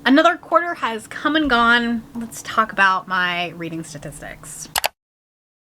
Another quarter has come and gone. Let's talk about my reading statistics.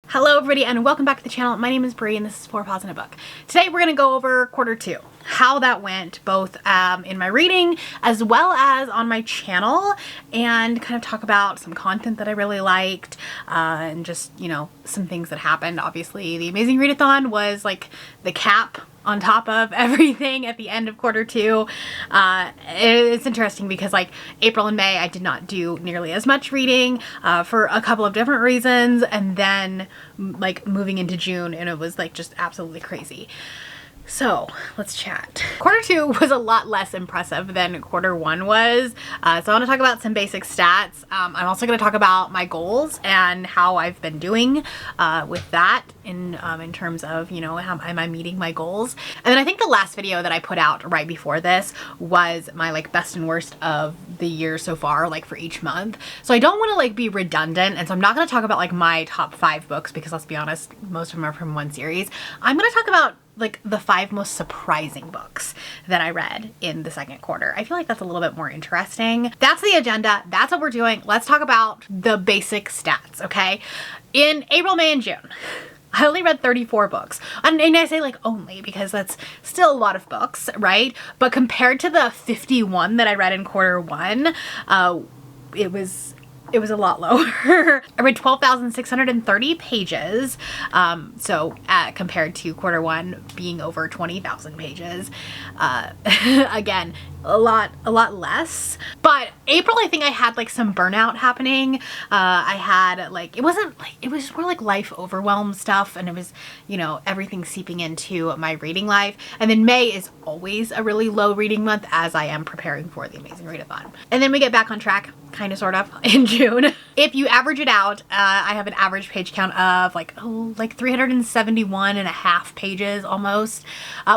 Hello everybody and welcome back to the channel. My name is Brie and this is 4 Paws in a Book. Today we're going to go over quarter 2, how that went both in my reading as well as on my channel, and kind of talk about some content that I really liked and just, you know, some things that happened. Obviously the Amazing Readathon was like the cap on top of everything at the end of quarter 2. It's interesting because like April and May I did not do nearly as much reading for a couple of different reasons, and then like moving into June and it was like just absolutely crazy. So let's chat. Quarter 2 was a lot less impressive than quarter 1 was. So I want to talk about some basic stats. I'm also going to talk about my goals and how I've been doing with that in terms of, you know, how am I meeting my goals. And then I think the last video that I put out right before this was my like best and worst of the year so far, like for each month. So I don't want to like be redundant, and so I'm not going to talk about like my top 5 books because let's be honest, most of them are from one series. I'm going to talk about like the 5 most surprising books that I read in the second quarter. I feel like that's a little bit more interesting. That's the agenda. That's what we're doing. Let's talk about the basic stats, okay? In April, May, and June, I only read 34 books. And I say like only because that's still a lot of books, right? But compared to the 51 that I read in quarter 1, it was a lot lower. I read 12,630 pages. Compared to quarter 1 being over 20,000 pages. Again, a lot less. But April, I think I had like some burnout happening. I had like, it was more like life overwhelm stuff, and it was, you know, everything seeping into my reading life. And then May is always a really low reading month as I am preparing for the Amazing Readathon. And then we get back on track, kind of, sort of, in June. If you average it out, I have an average page count of like 371 and a half pages almost,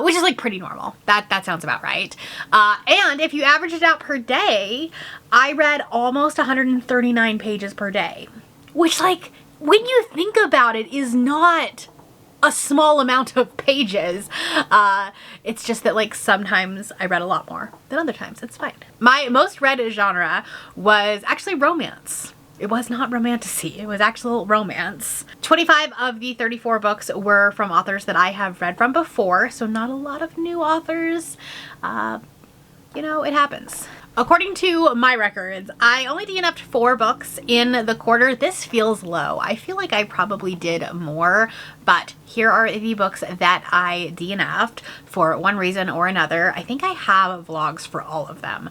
which is like pretty normal. That sounds about right. And if you average it out per day, I read almost 139 pages per day, which, like, when you think about it, is not a small amount of pages. It's just that like sometimes I read a lot more than other times. It's fine. My most read genre was actually romance. It was not romantasy, it was actual romance. 25 of the 34 books were from authors that I have read from before, so not a lot of new authors. You know, it happens. According to my records, I only DNF'd 4 books in the quarter. This feels low. I feel like I probably did more, but here are the books that I DNF'd for one reason or another. I think I have vlogs for all of them,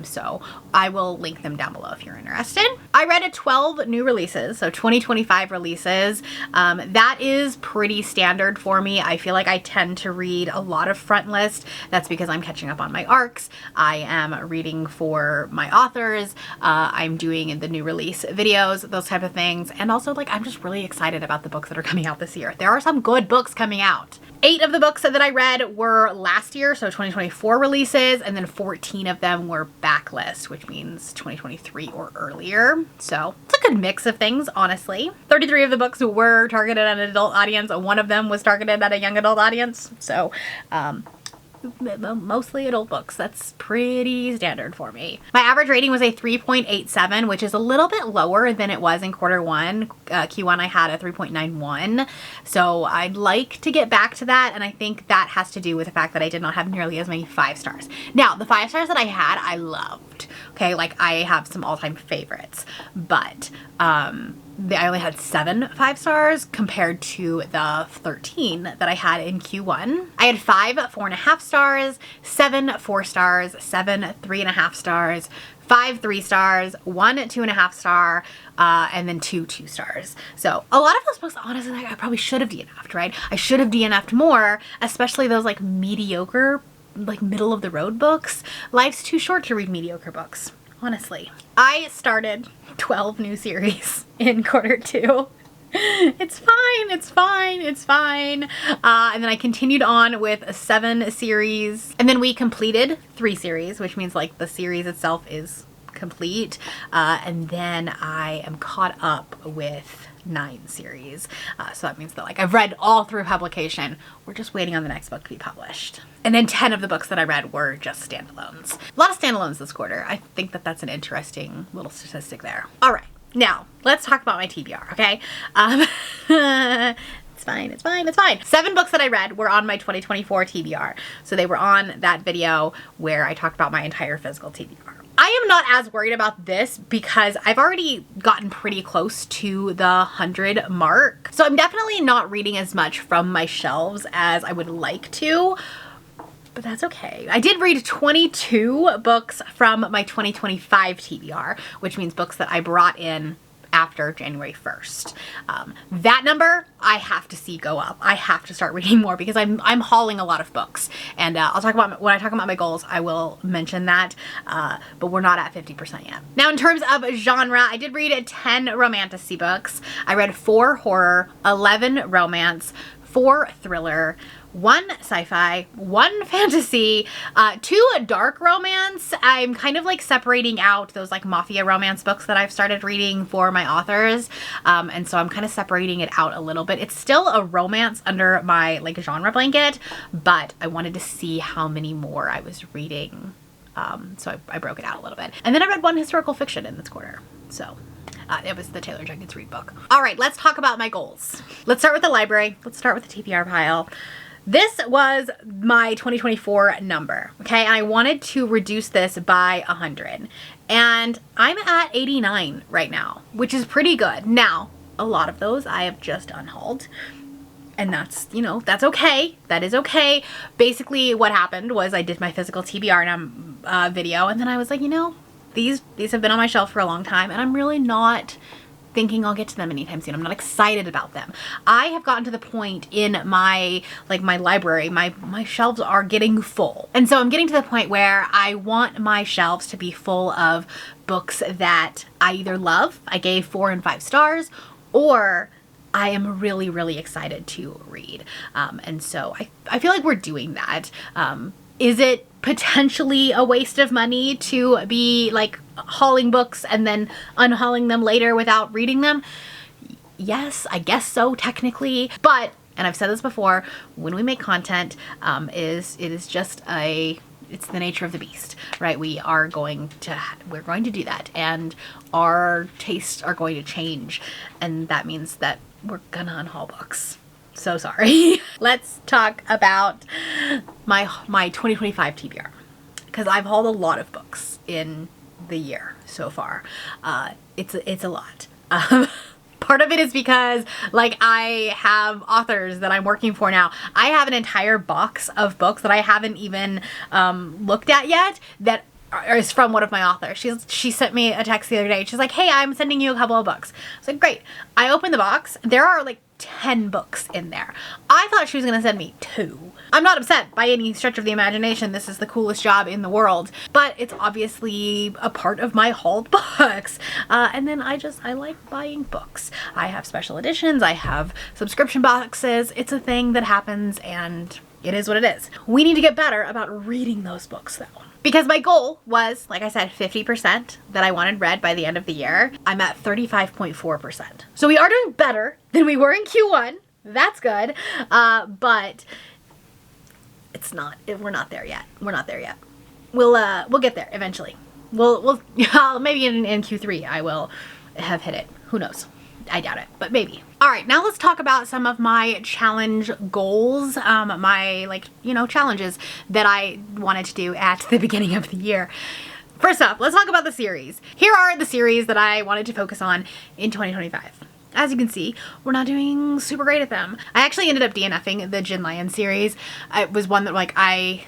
so I will link them down below if you're interested. I read 12 new releases, so 2025 releases. That is pretty standard for me. I feel like I tend to read a lot of front list. That's because I'm catching up on my arcs. I am reading for my authors. I'm doing the new release videos, those type of things. And also, like, I'm just really excited about the books that are coming out this year. There are some good books coming out. 8 of the books that I read were last year, so 2024 releases, and then 14 of them were backlist, which means 2023 or earlier. So it's a good mix of things, honestly. 33 of the books were targeted at an adult audience. One of them was targeted at a young adult audience. So, mostly adult books. That's pretty standard for me. My average rating was a 3.87, which is a little bit lower than it was in quarter 1. Q1 I had a 3.91, so I'd like to get back to that, and I think that has to do with the fact that I did not have nearly as many 5 stars. Now, the 5 stars that I had, I loved. Okay, like I have some all-time favorites, but I only had 7 5 stars compared to the 13 that I had in Q1. I had 5 4.5 stars, 7 4 stars, 7 3.5 stars, 5 3 stars, 1 2.5 star, and then 2 2 stars. So a lot of those books, honestly, like, I probably should have DNF'd, right? I should have DNF'd more, especially those like mediocre, like middle of the road books. Life's too short to read mediocre books, honestly. I started 12 new series in quarter 2. It's fine, it's fine, it's fine. And then I continued on with 7 series, and then we completed 3 series, which means like the series itself is complete. And then I am caught up with 9 series. So that means that like I've read all through publication. We're just waiting on the next book to be published. And then 10 of the books that I read were just standalones. A lot of standalones this quarter. I think that that's an interesting little statistic there. All right, now let's talk about my TBR, okay? It's fine, it's fine, it's fine. 7 books that I read were on my 2024 TBR. So they were on that video where I talked about my entire physical TBR. I am not as worried about this because I've already gotten pretty close to the 100 mark. So I'm definitely not reading as much from my shelves as I would like to, but that's okay. I did read 22 books from my 2025 TBR, which means books that I brought in after January 1st. That number I have to see go up. I have to start reading more because I'm hauling a lot of books, and I'll talk about, when I talk about my goals, I will mention that, but we're not at 50% yet. Now in terms of genre, I did read 10 romantasy books. I read 4 horror, 11 romance, 4 thriller, 1 sci-fi, 1 fantasy, 2 dark romance. I'm kind of like separating out those like mafia romance books that I've started reading for my authors. And so I'm kind of separating it out a little bit. It's still a romance under my like genre blanket, but I wanted to see how many more I was reading. So I broke it out a little bit. And then I read 1 historical fiction in this quarter. So it was the Taylor Jenkins Reid book. All right, let's talk about my goals. Let's start with the library. Let's start with the TBR pile. This was my 2024 number, okay? And I wanted to reduce this by 100. And I'm at 89 right now, which is pretty good. Now, a lot of those I have just unhauled. And that's, you know, that's okay. That is okay. Basically, what happened was I did my physical TBR video, and then I was like, you know, these have been on my shelf for a long time, and I'm really not thinking I'll get to them anytime soon. I'm not excited about them. I have gotten to the point in my library, my shelves are getting full. And so I'm getting to the point where I want my shelves to be full of books that I either love, I gave 4 and 5 stars, or I am really, really excited to read. And so I feel like we're doing that. Is it potentially a waste of money to be like hauling books and then unhauling them later without reading them? Yes, I guess so technically, but, and I've said this before, when we make content, it's the nature of the beast, right? We're going to do that, and our tastes are going to change, and that means that we're gonna unhaul books. So sorry. Let's talk about my 2025 TBR, because I've hauled a lot of books in the year so far. It's a lot. Part of it is because like I have authors that I'm working for now. I have an entire box of books that I haven't even looked at yet that is from one of my authors. She sent me a text the other day. She's like, hey, I'm sending you a couple of books. I was like, great. I opened the box. There are like 10 books in there. I thought she was going to send me 2. I'm not upset by any stretch of the imagination. This is the coolest job in the world, but it's obviously a part of my hauled books. And then I like buying books. I have special editions. I have subscription boxes. It's a thing that happens, and it is what it is. We need to get better about reading those books though. Because my goal was, like I said, 50% that I wanted read by the end of the year. I'm at 35.4%. So we are doing better than we were in Q1. That's good. But it's not, we're not there yet. We're not there yet. We'll get there eventually. We'll maybe in Q3 I will have hit it. Who knows? I doubt it, but maybe. All right, now let's talk about some of my challenge goals, my challenges that I wanted to do at the beginning of the year. First off, let's talk about the series. Here are the series that I wanted to focus on in 2025. As you can see, we're not doing super great at them. I actually ended up DNFing the Jin Lion series. It was one that like I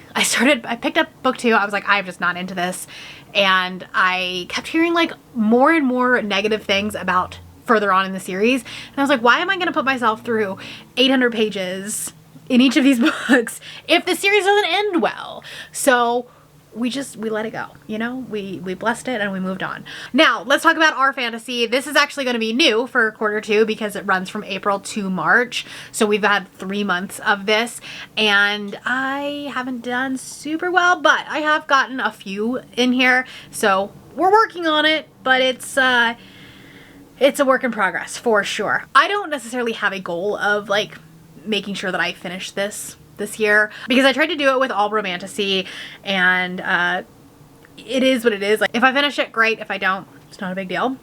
picked up book 2. I was like, I'm just not into this. And I kept hearing like more and more negative things about further on in the series. And I was like, why am I going to put myself through 800 pages in each of these books if the series doesn't end well? So we let it go, you know, we blessed it and we moved on. Now let's talk about our fantasy. This is actually going to be new for quarter 2 because it runs from April to March. So we've had 3 months of this, and I haven't done super well, but I have gotten a few in here. So we're working on it, but it's it's a work in progress for sure. I don't necessarily have a goal of like making sure that I finish this year, because I tried to do it with All Romantasy, and it is what it is. Like, if I finish it, great. If I don't, it's not a big deal.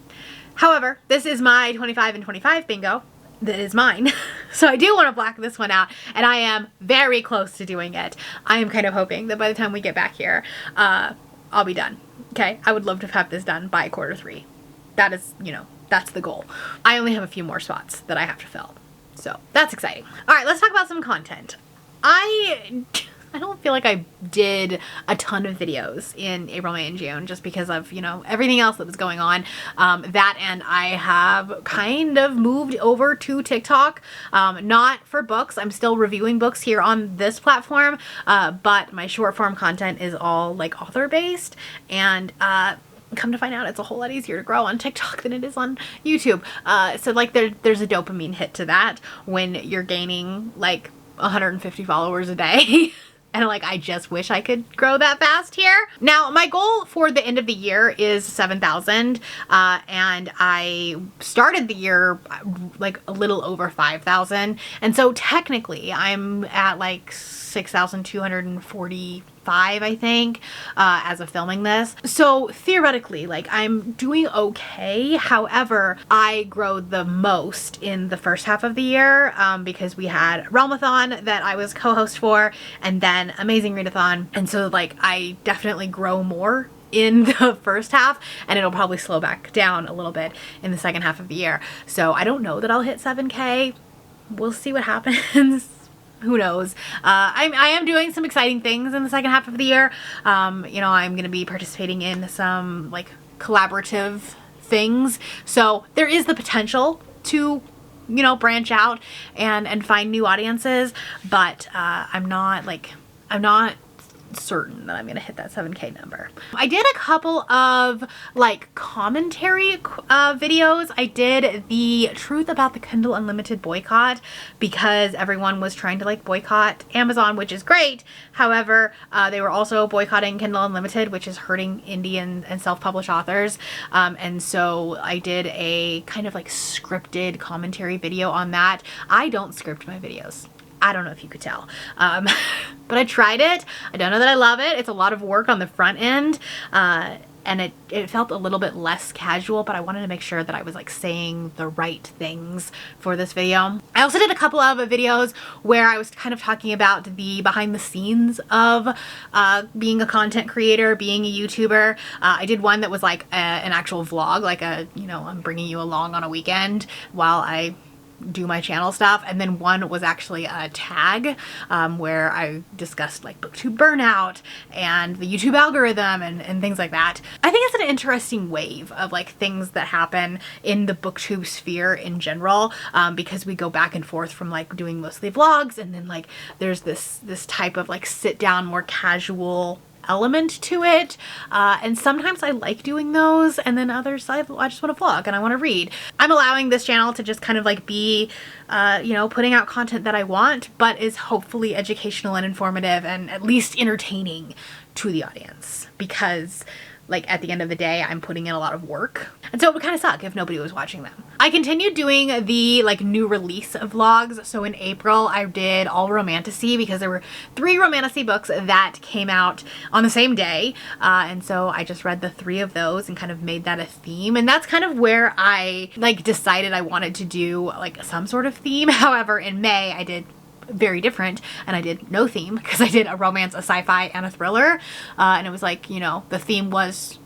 However, this is my 25 and 25 bingo that is mine. So I do want to black this one out, and I am very close to doing it. I am kind of hoping that by the time we get back here, I'll be done. Okay, I would love to have this done by Q3. That is, you know, that's the goal. I only have a few more spots that I have to fill. So that's exciting. All right, let's talk about some content. I don't feel like I did a ton of videos in April, May, and June just because of, you know, everything else that was going on. That, and I have kind of moved over to TikTok, not for books. I'm still reviewing books here on this platform, but my short form content is all like author based, and come to find out, it's a whole lot easier to grow on TikTok than it is on YouTube. So like there's a dopamine hit to that when you're gaining like 150 followers a day. And like, I just wish I could grow that fast here. Now, my goal for the end of the year is 7,000. And I started the year like a little over 5,000. And so technically I'm at like 6,245, I think, as of filming this. So theoretically, like, I'm doing okay. However, I grow the most in the first half of the year, because we had Realmathon that I was co-host for, and then Amazing Readathon. And so like, I definitely grow more in the first half, and it'll probably slow back down a little bit in the second half of the year. So I don't know that I'll hit 7K. We'll see what happens. Who knows? I am doing some exciting things in the second half of the year. You know, I'm going to be participating in some like collaborative things. So there is the potential to, you know, branch out and find new audiences, but I'm not certain that I'm gonna hit that 7K number. I did a couple of like commentary videos. I did the truth about the Kindle Unlimited boycott because everyone was trying to like boycott Amazon, which is great. However, they were also boycotting Kindle Unlimited, which is hurting indie and self-published authors. And so I did a kind of like scripted commentary video on that. I don't script my videos. I don't know if you could tell, but I tried it. I don't know that I love it. It's a lot of work on the front end, and it felt a little bit less casual, but I wanted to make sure that I was like saying the right things for this video. I also did a couple of videos where I was kind of talking about the behind the scenes of being a content creator, being a YouTuber. I did one that was like an actual vlog, like you know, I'm bringing you along on a weekend while I do my channel stuff. And then one was actually a tag where I discussed like booktube burnout and the YouTube algorithm and things like that. I think it's an interesting wave of like things that happen in the booktube sphere in general, because we go back and forth from like doing mostly vlogs, and then like there's this type of like sit down, more casual element to it, and sometimes I like doing those, and then others I just want to vlog and I want to read. I'm allowing this channel to just kind of like be you know, putting out content that I want, but is hopefully educational and informative and at least entertaining to the audience, because like at the end of the day, I'm putting in a lot of work. And so it would kind of suck if nobody was watching them. I continued doing the like new release of vlogs. So in April, I did All Romantasy because there were 3 Romantasy books that came out on the same day. And so I just read the 3 of those and kind of made that a theme. And that's kind of where I like decided I wanted to do like some sort of theme. However, in May, I did very different, and I did no theme because I did a romance, a sci-fi, and a thriller, and it was like, you know, the theme was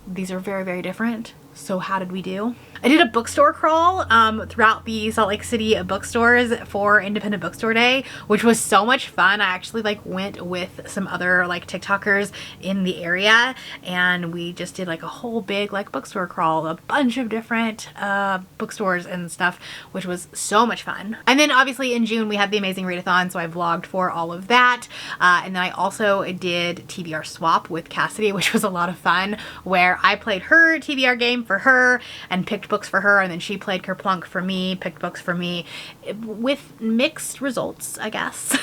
these are very, very different, so how did we do? I did a bookstore crawl throughout the Salt Lake City bookstores for Independent Bookstore Day, which was so much fun. I actually like went with some other like TikTokers in the area, and we just did like a whole big like bookstore crawl, a bunch of different bookstores and stuff, which was so much fun. And then obviously in June we had the Amazing Readathon, so I vlogged for all of that. And then I also did TBR Swap with Cassidy, which was a lot of fun, where I played her TBR game for her and picked books for her, and then she played Kerplunk for me, picked books for me, with mixed results, I guess.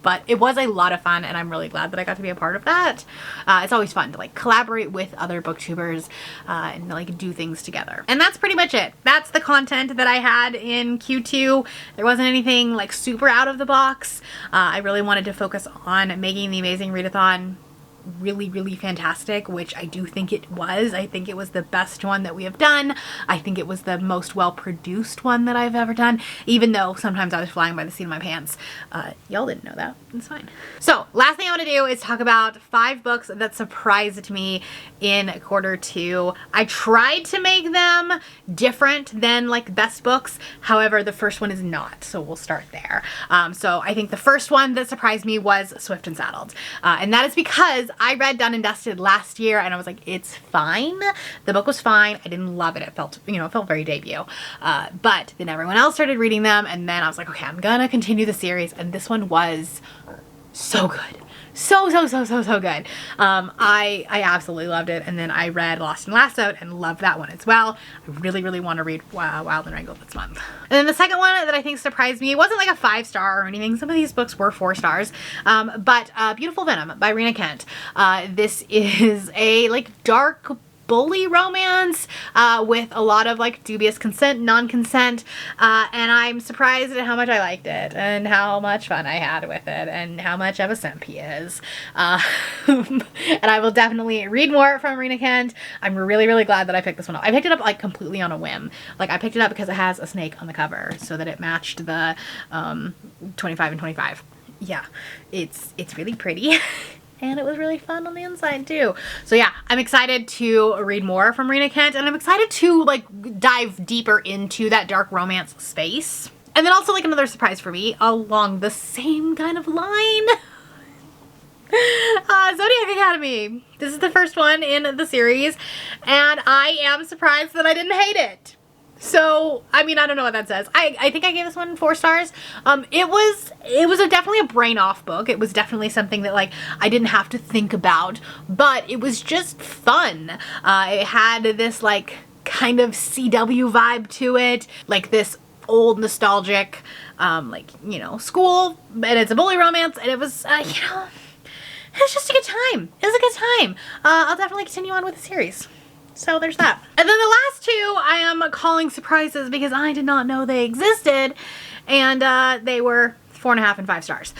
but it was a lot of fun and I'm really glad that I got to be a part of that. It's always fun to like collaborate with other booktubers and like do things together. And that's pretty much it. That's the content that I had in Q2. There wasn't anything like super out of the box. I really wanted to focus on making the Amazing Readathon really fantastic, which I do think it was. I think it was the best one that we have done. I think it was the most well produced one that I've ever done, even though sometimes I was flying by the seat of my pants. Y'all didn't know that. It's fine. So last thing I want to do is talk about 5 books that surprised me in quarter 2. I tried to make them different than like best books. However, the first one is not. So we'll start there. So I think the first one that surprised me was Swift and Saddled. And that is because I read Done and Dusted last year and I was like, it's fine. The book was fine. I didn't love it. It felt, you know, it felt very debut. But then everyone else started reading them and then I was like, okay, I'm gonna continue the series. And this one was so good. So good. I absolutely loved it. And then I read Lost and Lassoed and loved that one as well. I really want to read Wild and Wrangled this month. And then the second one that I think surprised me, it wasn't like a 5-star or anything. Some of these books were 4 stars. But Beautiful Venom by Rena Kent. This is a like dark bully romance with a lot of like dubious consent, non-consent, and I'm surprised at how much I liked it and how much fun I had with it and how much of a simp he is. And I will definitely read more from Rena Kent. I'm really glad that I picked this one up. I picked it up like completely on a whim. Like I picked it up because it has a snake on the cover so that it matched the 25 and 25. Yeah, it's really pretty. And it was really fun on the inside too. So yeah, I'm excited to read more from Rena Kent and I'm excited to like dive deeper into that dark romance space. And then also like another surprise for me along the same kind of line. Zodiac Academy. This is the first one in the series and I am surprised that I didn't hate it. So, I mean, I don't know what that says. I think I gave this one 4 stars. It was definitely a brain off book. It was definitely something that like I didn't have to think about, but it was just fun. It had this like kind of CW vibe to it, like this old nostalgic, like, you know, school, and it's a bully romance, and it was, you know, it was just a good time. It was a good time. I'll definitely continue on with the series. So there's that. And then the last 2 I am calling surprises because I did not know they existed, and they were 4.5 and 5 stars.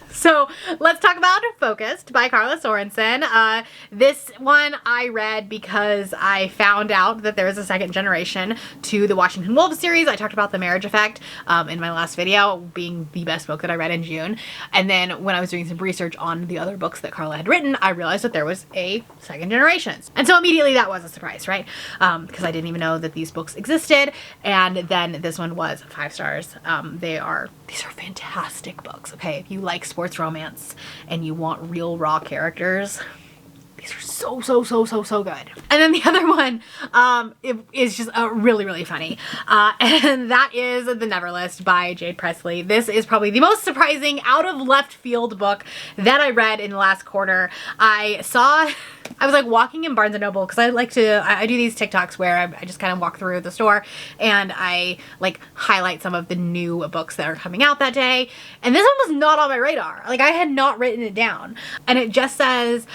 So let's talk about Focused by Karla Sorensen. This one I read because I found out that there is a second generation to the Washington Wolves series. I talked about The Marriage Effect in my last video being the best book that I read in June. And then when I was doing some research on the other books that Karla had written, I realized that there was a second generation. And so immediately that was a surprise, right? Because I didn't even know that these books existed. And then this one was 5 stars. These are fantastic books, okay? If you like sports romance and you want real raw characters, these are so good. And then the other one it is just really funny, and that is The Neverlist by Jade Presley. This is probably the most surprising out of left field book that I read in the last quarter. I was like walking in Barnes & Noble because I do these TikToks where I just kind of walk through the store and I like highlight some of the new books that are coming out that day. And this one was not on my radar. Like I had not written it down. And it just says,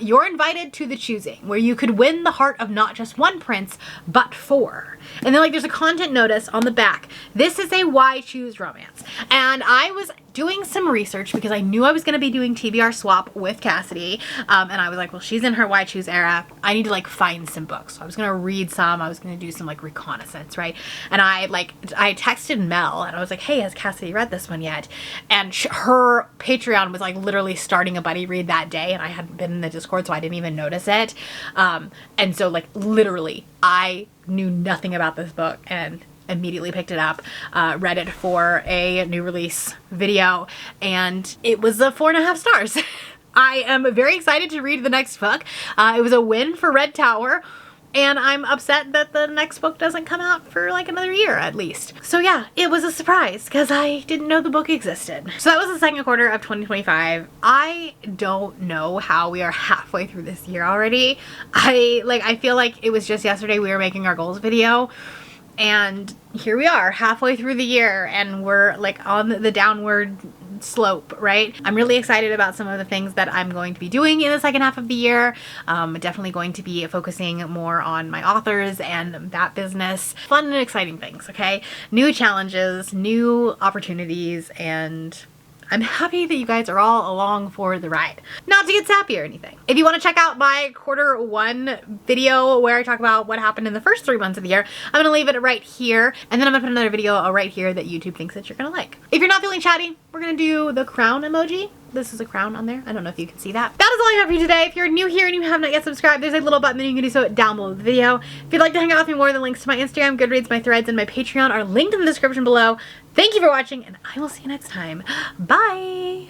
you're invited to the choosing where you could win the heart of not just one prince, but 4. And then like there's a content notice on the back. This is a why choose romance. And I was doing some research because I knew I was going to be doing TBR swap with Cassidy, and I was like, well, she's in her why choose era. I need to like find some books. So I was going to read some. I was going to do some like reconnaissance, right? And I texted Mel and I was like, hey, has Cassidy read this one yet? And her Patreon was like literally starting a buddy read that day, and I hadn't been in the Discord, so I didn't even notice it. And so like literally I knew nothing about this book and immediately picked it up, read it for a new release video, and it was a 4.5 stars. I am very excited to read the next book. It was a win for Red Tower, and I'm upset that the next book doesn't come out for like another year at least. So yeah, it was a surprise because I didn't know the book existed. So that was the second quarter of 2025. I don't know how we are halfway through this year already. I feel like it was just yesterday we were making our goals video, and here we are halfway through the year and we're like on the downward slope, right? I'm really excited about some of the things that I'm going to be doing in the second half of the year. Definitely going to be focusing more on my authors and that business. Fun and exciting things, okay? New challenges, new opportunities, and I'm happy that you guys are all along for the ride. Not to get sappy or anything. If you want to check out my Q1 video where I talk about what happened in the first 3 months of the year, I'm gonna leave it right here, and then I'm gonna put another video right here that YouTube thinks that you're gonna like. If you're not feeling chatty, we're gonna do the crown emoji. This is a crown on there. I don't know if you can see that. That is all I have for you today. If you're new here and you have not yet subscribed, there's a little button that you can do so down below the video. If you'd like to hang out with me more, the links to my Instagram, Goodreads, my Threads, and my Patreon are linked in the description below. Thank you for watching, and I will see you next time. Bye!